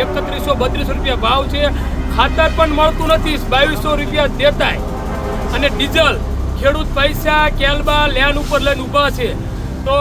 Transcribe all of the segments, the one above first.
3132 રૂપિયા ભાવ છે, ખાતર પણ મળતું નથી, 2200 રૂપિયા દેતાય, અને ડીઝલ ખેડૂત પૈસા કેલબા લેન્ડ ઉપર લઈને ઊભા છે. તો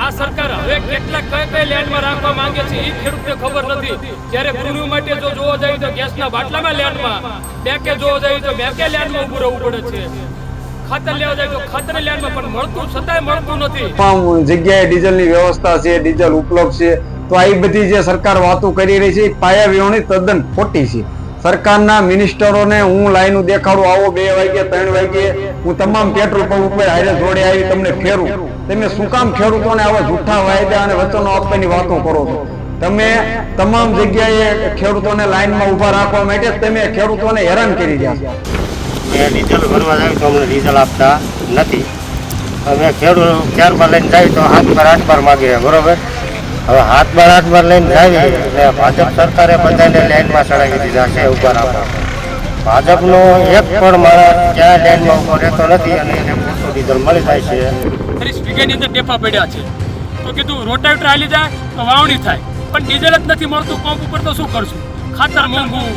આ સરકાર હવે કેટલા કઈ લેન્ડમાં રાખવા માંગે છે એ ખેડૂતને ખબર નથી. જ્યારે ગૃહિણીઓ માટે જો જોવા જાય તો ગેસના બાટલામાં લેન્ડમાં, બેંકે જોવા જાય તો બેંકે લેન્ડમાં ઊભું રહેવું પડે છે, ખાતર લેવા જાય તો ખાતર લેન્ડમાં પણ મળતું છતાંય મળતું નથી. તમામ જગ્યાએ ડીઝલની વ્યવસ્થા છે, ડીઝલ ઉપલબ્ધ છે, તો આ બધી જે સરકાર વાતો કરી રહી છે પાયા વિહોણી તદ્દન ખોટી છે. સરકારના મિનિસ્ટરોને હું લાઈન દેખાડું, આવો 2 વાગે 3 વાગે હું તમામ પેટ્રોલ પંપ ઉપર હારે જોડે આવી તમને ફેરું. તમે શું કામ ખેડૂતોને આવા જૂઠા વાયદા અને વચનો આપવાની વાતો કરો છો? તમે તમામ જગ્યાએ ખેડૂતોને લાઈનમાં ઊભા રાખવા માટે તમે ખેડૂતોને હેરાન કરી રહ્યા છો. ડીઝલ ભરવા જાય તો અમને ડીઝલ આપતા નથી. અમે ખેડૂત ક્યારમાં લઈને જાય તો હાથ પર 8 બાર માગે, બરોબર? હવે હાથ બાર 8 બાર લઈને જાય એટલે ભાજપ સરકારે બધાને લાઈનમાં ચડાવી દીધા છે ઊભા રાખવા. ભાજપનો એક પણ માણસ ક્યાં લાઈનમાં ઊભો રહેતો નથી અને એને પૂરતું ડીઝલ મળી જાય છે. 30 વીઘાની અંદર ટેપા પડ્યા છે, તો કીધું રોટાવેટર હાલી જાય તો વાવણી થાય, પણ ડીઝલ જ નથી મળતું પંપ ઉપર, તો શું કરશું? ખાતર મોંઘું,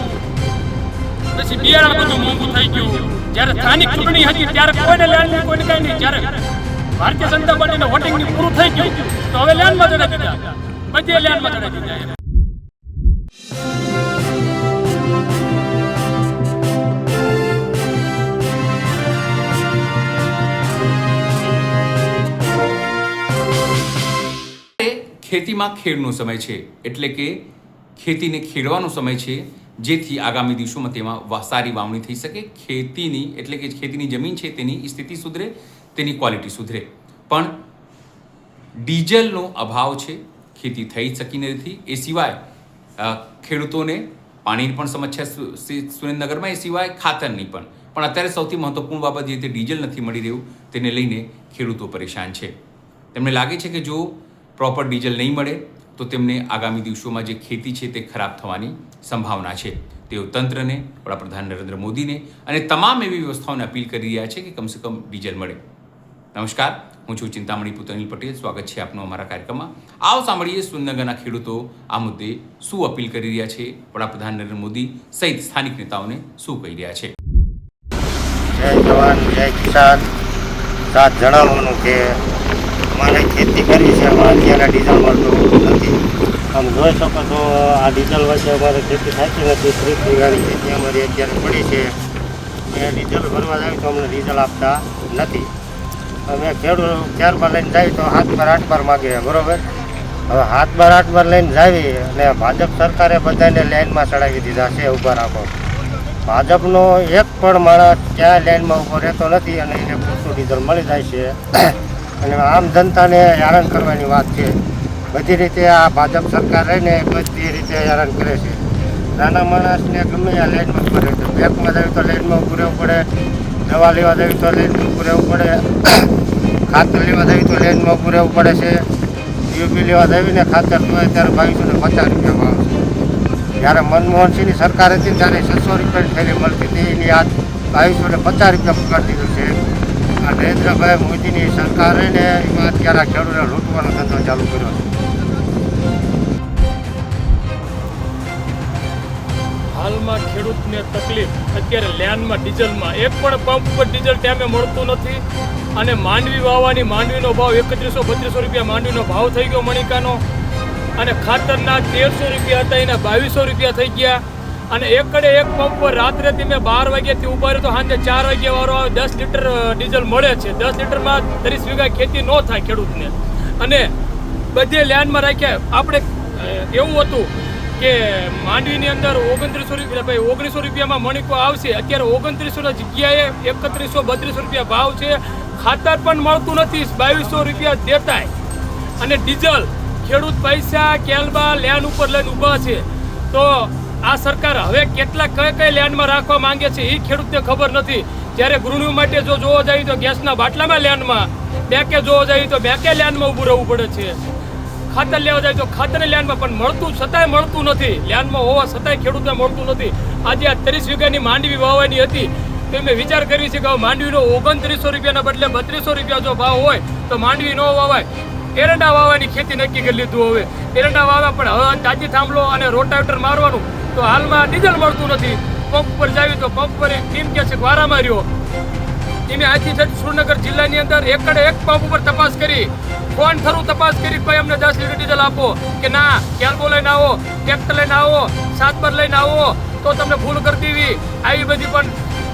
પછી બિયારણ બધું મોંઘું થઈ ગયું. જ્યારે સ્થાનિક ચૂંટણી હતી ત્યારે કોઈને લેન્ડ કોઈને કઈ નહીં, જ્યારે ભારતીય જનતા પાર્ટીને વોટિંગની પૂરું થઈ ગયું તો હવે લેન્ડમાં ચડાવી દીધા, બધે લેન્ડમાં ચડાવી દીધા. ખેતીમાં ખેડનો સમય છે, એટલે કે ખેતીને ખેડવાનો સમય છે, જેથી આગામી દિવસોમાં તેમાં સારી વાવણી થઈ શકે. ખેતીની એટલે કે ખેતીની જમીન છે તેની સ્થિતિ સુધરે, તેની ક્વોલિટી સુધરે. પણ ડીઝલનો અભાવ છે, ખેતી થઈ શકી નથી. એ સિવાય ખેડૂતોને પાણીની પણ સમસ્યા સુરેન્દ્રનગરમાં, એ સિવાય ખાતરની પણ. પણ અત્યારે સૌથી મહત્વપૂર્ણ બાબત જે રીતે ડીઝલ નથી મળી રહ્યું તેને લઈને ખેડૂતો પરેશાન છે. તેમને લાગે છે કે જો પ્રોપર ડીઝલ નહીં મળે તો તેમને આગામી દિવસોમાં જે ખેતી છે તે ખરાબ થવાની સંભાવના છે. તેઓ તંત્રને, વડાપ્રધાન નરેન્દ્ર મોદીને અને તમામ એવી વ્યવસ્થાઓને અપીલ કરી રહ્યા છે કે કમસે કમ ડીઝલ મળે. નમસ્કાર, હું છું ચિંતામણી પુત્ર અનિલ પટેલ. સ્વાગત છે આપનું અમારા કાર્યક્રમમાં. આવો સાંભળીએ સુરેન્દ્રનગરના ખેડૂતો આ મુદ્દે શું અપીલ કરી રહ્યા છે, વડાપ્રધાન નરેન્દ્ર મોદી સહિત સ્થાનિક નેતાઓને શું કહી રહ્યા છે. જય જવાન જય કિસાન. સાથ જણાવવાનું કે અમારે ખેતી કરવી છે, અમારે અત્યારે ડીઝલ મળતું નથી. આમ જોઈ શકો તો આ ડીઝલ વચ્ચે અમારે ખેતી થતી નથી. 30 વીઘાની ખેતી અમારી અત્યારે પડી છે. એ ડીઝલ ભરવા જાય તો અમને ડીઝલ આપતા નથી. અમે ખેડૂત ક્યારમાં લઈને જાય તો હાથ પર 8 બાર માગે, બરોબર? હવે હાથ બાર 8 બાર લઈને જાવી અને ભાજપ સરકારે બધાને લાઈનમાં ચડાવી દીધા છે ઊભા રાખો. ભાજપનો એક પણ માણસ ક્યાં લાઈનમાં ઊભો રહેતો નથી અને એને પૂરતું ડીઝલ મળી જાય છે. અને આમ જનતાને હેરાન કરવાની વાત છે. બધી રીતે આ ભાજપ સરકાર રહીને બધી રીતે હેરાન કરે છે. નાના માણસને ગમે આ લાઈનમાં ઊભું રહેવું પડે, બેંકમાં જવું તો લાઈનમાં ઊભું રહેવું પડે, દવા લેવા જવી તો લાઈનમાં ઊભું રહેવું પડે, ખાતર લેવા જવી તો લાઈનમાં ઊભું રહેવું પડે છે. યુપી લેવા જવીને ખાતર જોઈએ ત્યારે 2250 રૂપિયા ભાવ છે. જ્યારે મનમોહનસિંહની સરકાર હતી ત્યારે 600 રૂપિયાની થેલી મળતી હતી, એની આજ 2250 રૂપિયા પકડી દીધું છે. આ નરેન્દ્રભાઈ મોદીની સરકારે ને એમાં અત્યારે ખેડૂતોને લૂંટવાનો ધંધો ચાલુ કર્યો છે. હાલમાં ખેડૂતને તકલીફ અત્યારે લેન્ડમાં ડીઝલમાં એક પણ પંપ પર ડીઝલ ટાઈમે મળતું નથી. અને માંડવી વાવવાની, માંડવીનો ભાવ 3132 રૂપિયા માંડવીનો ભાવ થઈ ગયો મણિકાનો. અને ખાતરના 1300 રૂપિયા હતા એના 2200 રૂપિયા થઈ ગયા. અને એકડે એક પંપ પર રાત્રે તમે 12 વાગ્યાથી ઉભા રહો તો સાંજે 4 વાગ્યા વાળો આવે, 10 લીટર ડીઝલ મળે છે. 10 લીટરમાં 30 વીઘા ખેતી ન થાય ખેડૂતને. અને બધે લેન્ડમાં રાખ્યા. આપણે એવું હતું કે માંડવીની અંદર 2900 રૂપિયા, ભાઈ 1900 રૂપિયામાં મણિકો આવશે. અત્યારે 2900 જગ્યાએ 3132 રૂપિયા ભાવ છે. ખાતર પણ મળતું નથી, 2200 રૂપિયા દેતાય, અને ડીઝલ ખેડૂત પૈસા કેલબા લેન્ડ ઉપર લઈને ઊભા છે. તો આ સરકાર હવે કેટલા કઈ લેન્ડમાં રાખવા માંગે છે એ ખેડૂતને ખબર નથી. જ્યારે ગૃહિણીઓ માટે જો જોવા જાય તો ગેસના બાટલામાં લેન્ડમાં, બેંકે જોવા જાય તો બેંકે લેન્ડમાં ઊભું રહેવું પડે છે, ખાતર લેવા જાય તો ખાતર લેન્ડમાં પણ મળતું છતાંય મળતું નથી. લેન્ડમાં હોવા છતાંય ખેડૂતને મળતું નથી. આજે આ 30 વીઘાની માંડવી વાવવાની હતી તો મેં વિચાર કરી છે કે માંડવીનો 2900 રૂપિયાના બદલે 3200 રૂપિયા જો ભાવ હોય તો માંડવી ન વાવાય. એરંડા વાવવાની ખેતી નક્કી કરી લીધું. હવે એરંડા વાવ્યા પણ હવે તાજી થાંભલો અને રોટાવેટર મારવાનું તો હાલમાં ડીઝલ મળતું નથી. પંપ પર જાવી તો પંપ પર ટીમ કે છે વારા માર્યો. એમે આથી સુરેન્દ્રનગર જિલ્લાની અંદર એકડે એક પંપ ઉપર તપાસ કરી, ફોન થરું તપાસ કરી, ભાઈ અમને 10 લીટર ડીઝલ આપો કે ના, કેલ્બો લઈને આવો, ટ્રેક્ટર લઈને આવો, 7 પર લઈને આવો તો તમને ભૂલ કરી દેવી. આવી બધી પણ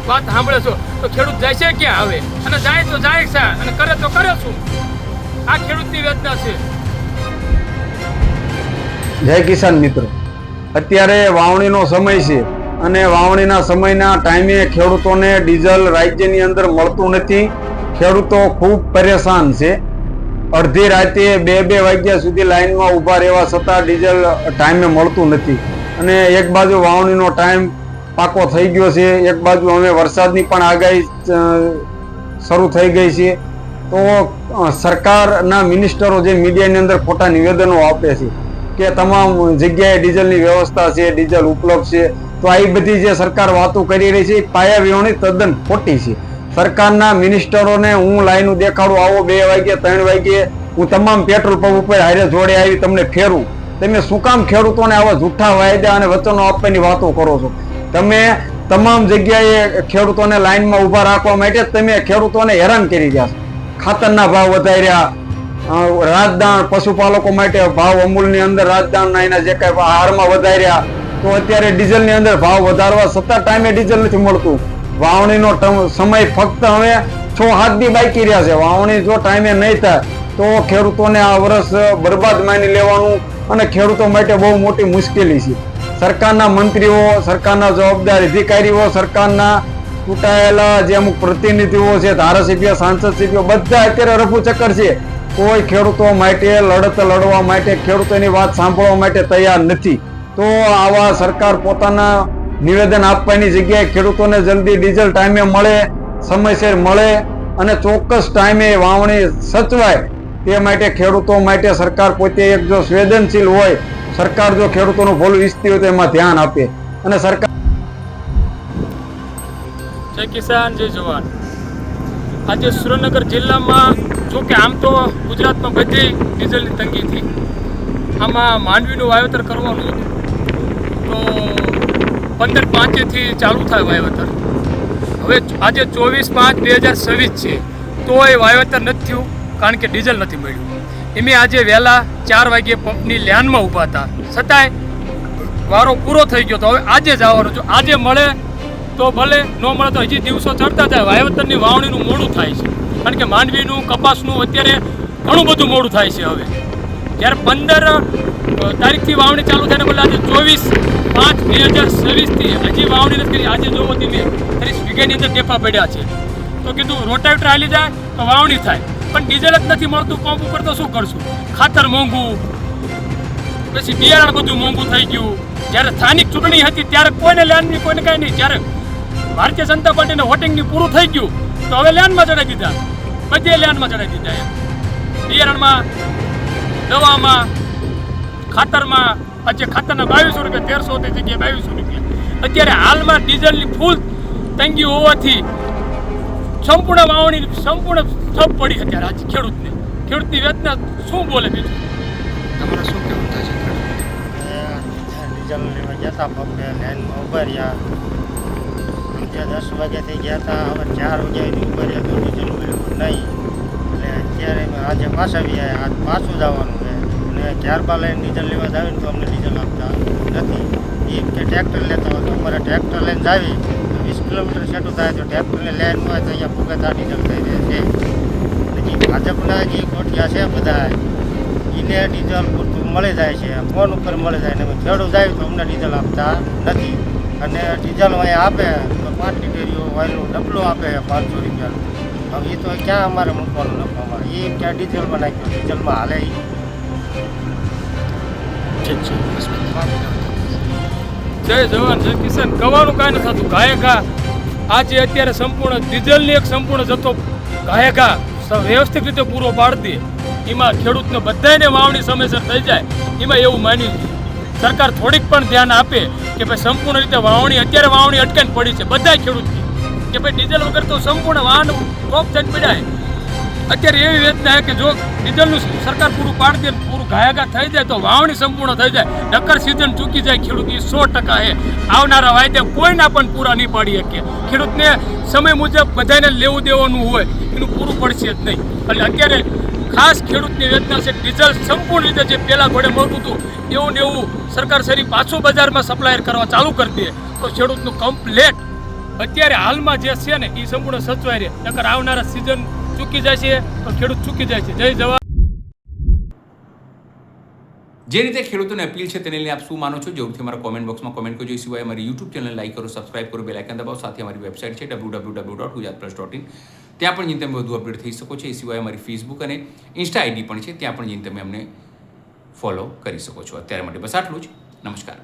વાત સાંભળે છો તો ખેડૂત જાય છે ક્યાં હવે? અને જાય તો જાય છે અને કરે તો કરે શું? આ ખેડૂતની વેદના છે. જય કિસાન મિત્રો, અત્યારે વાવણીનો સમય છે અને વાવણીના સમયના ટાઈમે ખેડૂતોને ડીઝલ રાજ્યની અંદર મળતું નથી. ખેડૂતો ખૂબ પરેશાન છે. અડધી રાતે 2 વાગ્યા સુધી લાઈનમાં ઊભા રહેવા છતાં ડીઝલ ટાઈમે મળતું નથી. અને એક બાજુ વાવણીનો ટાઈમ પાકો થઈ ગયો છે, એક બાજુ હવે વરસાદની પણ આગાહી શરૂ થઈ ગઈ છે. તો સરકારના મિનિસ્ટરો જે મીડિયાની અંદર ખોટા નિવેદનો આપે છે કે તમામ જગ્યાએ ડીઝલની વ્યવસ્થા છે, ડીઝલ ઉપલબ્ધ છે, તો આ બધી જે સરકાર વાતો કરી રહી છે એ પાયાવિહોણી તદ્દન ખોટી છે. સરકારના મિનિસ્ટરોને હું લાઈન દેખાડું, આવો 2 વાગ્યે 3 વાગ્યે હું તમામ પેટ્રોલ પંપ ઉપર હારે જોડે આવી તમને ફેરું. તમે શું કામ ખેડૂતોને આવા જૂઠા વાયદા અને વચનો આપવાની વાતો કરો છો? તમે તમામ જગ્યાએ ખેડૂતોને લાઈનમાં ઊભા રાખવા માટે તમે ખેડૂતોને હેરાન કરી રહ્યા છો. ખાતરના ભાવ વધાર્યા, રાજદાણ પશુપાલકો માટે ભાવ અમૂલની અંદર રાજદાણના એના જે કઈ આહારમાં વધાર્યા, તો અત્યારે ડીઝલની અંદર ભાવ વધારવા છતાં ટાઈમે ડીઝલ નથી મળતું. વાવણીનો સમય ફક્ત હવે 6-7 દી બાકી રહ્યા છે. વાવણી જો ટાઈમે નહીં થાય તો ખેડૂતોને આ વર્ષ બરબાદ માની લેવાનું અને ખેડૂતો માટે બહુ મોટી મુશ્કેલી છે. સરકારના મંત્રીઓ, સરકારના જવાબદાર અધિકારીઓ, સરકારના ચૂંટાયેલા જે અમુક પ્રતિનિધિઓ છે, ધારાસભ્ય, સાંસદ સભ્યો, બધા અત્યારે રફુ ચક્કર છે. કોઈ ખેડૂતો માટે લડત લડવા માટે, ખેડૂતોની વાત સાંભળવા માટે તૈયાર નથી. તો આવા સરકાર પોતાના નિવેદન આપવાની જગ્યાએ ખેડૂતોને જલ્દી ડીઝલ ટાઈમે મળે, સમયસર મળે અને ચોક્કસ ટાઈમે વાવણી સચવાય તે માટે ખેડૂતો માટે સરકાર પોતે એક જો સંવેદનશીલ હોય, સરકાર જો ખેડૂતોનું ભલું ઈચ્છતી હોય તો એમાં ધ્યાન આપે. અને સરકાર જય કિસાન જય જવાન. આજે સુરેન્દ્રનગર જિલ્લામાં જો કે આમ તો ગુજરાતમાં બધી ડીઝલની તંગી હતી, આમાં માંડવીનું વાવેતર કરવાનું હતું તો 15/5 ચાલુ થાય વાવેતર. હવે આજે 24/5/2026 છે તોય વાવેતર નથી થયું કારણ કે ડીઝલ નથી મળ્યું. એમે આજે વહેલા 4 વાગ્યે પંપની લાઇનમાં ઊભા હતા, છતાંય વારો પૂરો થઈ ગયો. તો હવે આજે જ આવવાનું. જો આજે મળે તો ભલે, ન મળે તો હજી દિવસો ચડતા થાય. વાવેતરની વાવણીનું મોડું થાય છે કારણ કે માંડવીનું, કપાસનું અત્યારે ઘણું બધું મોડું થાય છે. હવે જ્યારે 15 તારીખથી વાવણી ચાલુ થાય ને બદલે આજે 24/5/2026 હજી વાવણી નથી કરી. આજે જોવો તમે 30 વીઘાની અંદર ટેપા પડ્યા છે. તો કીધું રોટાવેટર હાલી જાય તો વાવણી થાય, પણ ડીઝલ જ નથી મળતું. પંપ ઉપર તો શું કરશું? ખાતર મોંઘું, પછી બિયારણ બધું મોંઘું થઈ ગયું. જ્યારે સ્થાનિક ચૂંટણી હતી ત્યારે કોઈને લેન્ડની કોઈને કાંઈ નહીં. જ્યારે ભારતીય જનતા પાર્ટીને વોટિંગની પૂરું થઈ ગયું તો હવે લેન્ડમાં ચડાવી દીધા, બધે લેન્ડમાં ચડાવી દીધા. એમ બિયારણમાં, દવામાં, ખાતરમાં આજે ખાતરના 2200 રૂપિયા, 1300 જગ્યાએ 2200 રૂપિયા. અત્યારે હાલમાં ડીઝલની ફૂલ તંગી હોવાથી સંપૂર્ણ વાવણી સંપૂર્ણ ઠપ પડી. અત્યારે આજે ખેડૂતની વેદના શું બોલે? બીજું તમારે શું કહેવું થાય છે? ડીઝલ લેવા ગયા હતા પંપે, લાઈનમાં ઊભા રહ્યા. 10 વાગ્યાથી ગયા હતા, હવે 4 વાગ્યાથી ઊભા રહ્યા તો ડીઝલ મળ્યું નહીં. એટલે અત્યારે આજે પાછા આવી આવ્યા, આજ પાછું જવાનું છે. અને 4 લાઈન ડીઝલ લેવા જાવીને તો અમને ડીઝલ આપતા નથી. એમ કે ટ્રેક્ટર લેતા હોય તો અમારે ટ્રેક્ટર લઈને જાવી 20 કિલોમીટર સેટું થાય તો ટ્રેક્ટરને લાઈન હોય તો અહીંયા ભૂગતા ડીઝલ થઈ રહે છે. હજી ભાજપના જે ગોઠિયા છે બધા એને ડીઝલ પૂરતું મળી જાય છે, ફોન ઉપર મળી જાય. ને ખેડૂત જાય તો અમને ડીઝલ આપતા નથી. અને ડીઝલ અહીંયા આપે તો 5 લીટરીઓ ઓઇલનું ડબલું આપે 500 રૂપિયાનું. હવે એ તો ક્યાં અમારે મૂકવાનું લખવામાં? એ ક્યાં ડીઝલમાં નાખ્યું, ડીઝલમાં હાલે. જય જવાન જય કિસાન. કહેવાનું કાંઈ નથી થતું. ગાયે ઘા આજે અત્યારે સંપૂર્ણ ડીઝલની એક સંપૂર્ણ જથ્થો ગાયે ઘા વ્યવસ્થિત રીતે પૂરો પાડી દે, એમાં ખેડૂતને બધાને વાવણી સમયસર થઈ જાય, એમાં એવું માની સરકાર થોડીક પણ ધ્યાન આપે કે ભાઈ સંપૂર્ણ રીતે વાવણી, અત્યારે વાવણી અટકાઈને પડી છે બધા ખેડૂતની કે ભાઈ ડીઝલ વગર તો સંપૂર્ણ વાહન ટોપ થઈને પડ્યા. અત્યારે એવી વેદના છે કે જો ડીઝલનું સરકાર પૂરું પાડી દે, પૂરું ઘાયાઘા થઈ જાય તો વાવણી સંપૂર્ણ થઈ જાય, નક્કર સિઝન ચૂકી જાય ખેડૂત, એ 100% છે. આવનારા વાયદે કોઈના પણ પૂરા નહીં પાડી શકે. ખેડૂતને સમય મુજબ બધાને લેવું દેવાનું હોય એનું પૂરું પડશે જ નહીં. એટલે અત્યારે ખાસ ખેડૂતની વેદના છે. ડીઝલ સંપૂર્ણ રીતે જે પહેલાં ઘોડે મળતું હતું એવું ને એવું સરકાર શરી પાછું બજારમાં સપ્લાયર કરવા ચાલુ કરી દે તો ખેડૂતનું કમ્પ્લેટ અત્યારે હાલમાં જે છે ને એ સંપૂર્ણ સચવાઈ રહે. નકર આવનારા સિઝન ચૂકી જાય છે તો ખેડૂત ચૂકી જાય છે. જય જવાન. જે રીતે ખેડૂતોને અપીલ છે તેને લઈને આપ શું માનો છો જરૂરથી અમારા કોમેન્ટ બોક્સમાં કોમેન્ટ કરજો. એ સિવાય અમારી યુટ્યુબ ચેનલ લાઈક કરો, સબસ્ક્રાઇબ કરો, બેલ આઇકન દબાવો. સાથે અમારી વેબસાઇટ છે www.gujaratplus.in, ત્યાં પણ જઈને તમે વધુ અપડેટ થઈ શકો છો. એ સિવાય અમારી ફેસબુક અને ઇન્સ્ટા આઈડી પણ છે, ત્યાં પણ જઈને તમે અમને ફોલો કરી શકો છો. અત્યારે માટે બસ આટલું જ. નમસ્કાર.